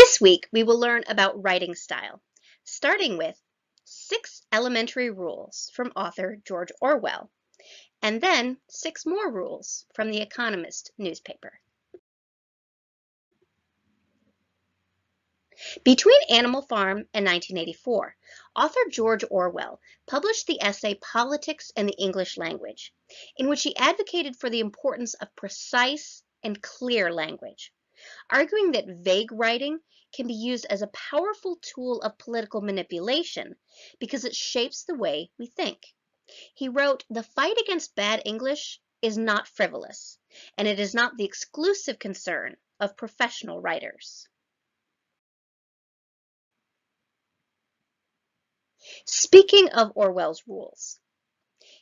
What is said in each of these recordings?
This week, we will learn about writing style, starting with 6 elementary rules from author George Orwell, and then 6 more rules from the Economist newspaper. Between Animal Farm and 1984, author George Orwell published the essay Politics and the English Language, in which he advocated for the importance of precise and clear language, arguing that vague writing can be used as a powerful tool of political manipulation because it shapes the way we think. He wrote, "The fight against bad English is not frivolous, and it is not the exclusive concern of professional writers." Speaking of Orwell's rules,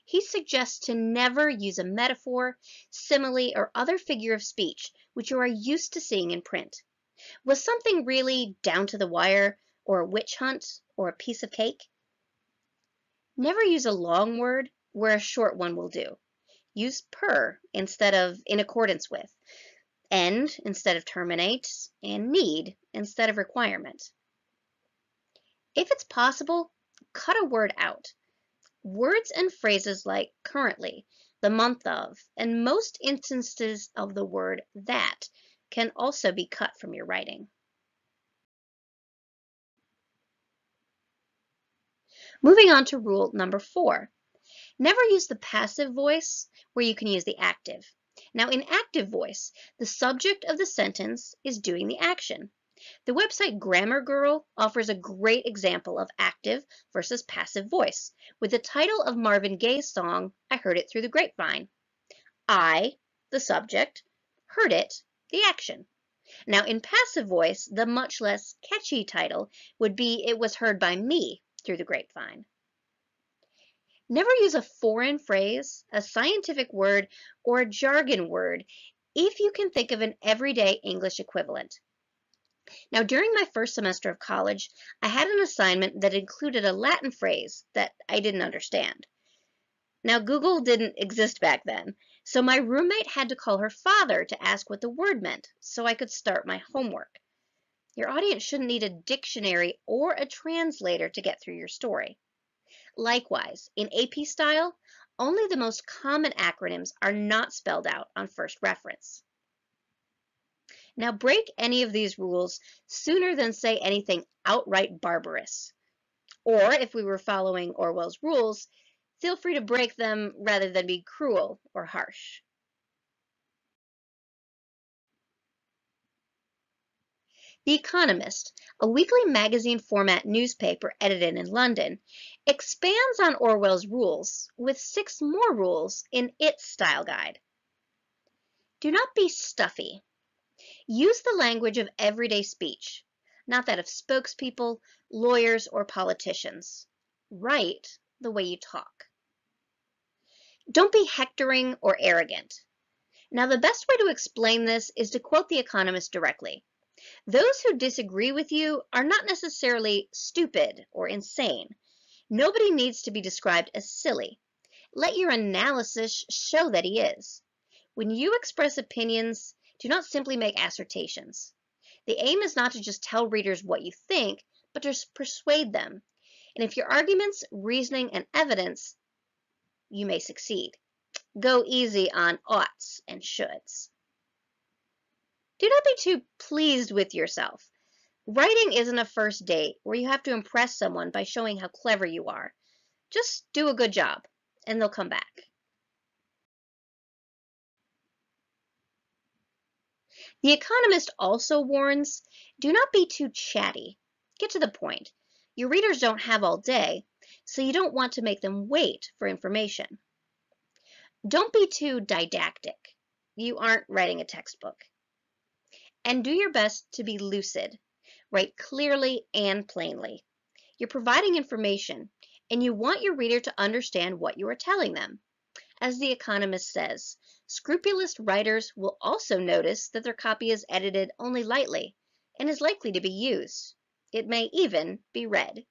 he suggests to never use a metaphor, simile, or other figure of speech which you are used to seeing in print. Was something really down to the wire, or a witch hunt, or a piece of cake? Never use a long word where a short one will do. Use per instead of in accordance with, end instead of terminate, and need instead of requirement. If it's possible, cut a word out. Words and phrases like currently, the month of, and most instances of the word that can also be cut from your writing. Moving on to rule number 4. Never use the passive voice where you can use the active. Now, in active voice, the subject of the sentence is doing the action. The website Grammar Girl offers a great example of active versus passive voice with the title of Marvin Gaye's song, "I Heard It Through the Grapevine." I, the subject, heard it, the action. Now, in passive voice, the much less catchy title would be "It was heard by me through the grapevine." Never use a foreign phrase, a scientific word, or a jargon word if you can think of an everyday English equivalent. Now, during my first semester of college, I had an assignment that included a Latin phrase that I didn't understand. Now, Google didn't exist back then, so my roommate had to call her father to ask what the word meant so I could start my homework. Your audience shouldn't need a dictionary or a translator to get through your story. Likewise, in AP style, only the most common acronyms are not spelled out on first reference. Now, break any of these rules sooner than say anything outright barbarous. Or, if we were following Orwell's rules, feel free to break them rather than be cruel or harsh. The Economist, a weekly magazine format newspaper edited in London, expands on Orwell's rules with 6 more rules in its style guide. Do not be stuffy. Use the language of everyday speech, not that of spokespeople, lawyers, or politicians. Write the way you talk. Don't be hectoring or arrogant. Now, the best way to explain this is to quote The Economist directly. Those who disagree with you are not necessarily stupid or insane. Nobody needs to be described as silly. Let your analysis show that he is. When you express opinions, do not simply make assertions. The aim is not to just tell readers what you think, but to persuade them. And if your arguments, reasoning, and evidence, you may succeed. Go easy on oughts and shoulds. Do not be too pleased with yourself. Writing isn't a first date where you have to impress someone by showing how clever you are. Just do a good job, and they'll come back. The Economist also warns, do not be too chatty. Get to the point. Your readers don't have all day, so you don't want to make them wait for information. Don't be too didactic. You aren't writing a textbook. And do your best to be lucid. Write clearly and plainly. You're providing information, and you want your reader to understand what you are telling them. As The Economist says, scrupulous writers will also notice that their copy is edited only lightly and is likely to be used. It may even be read.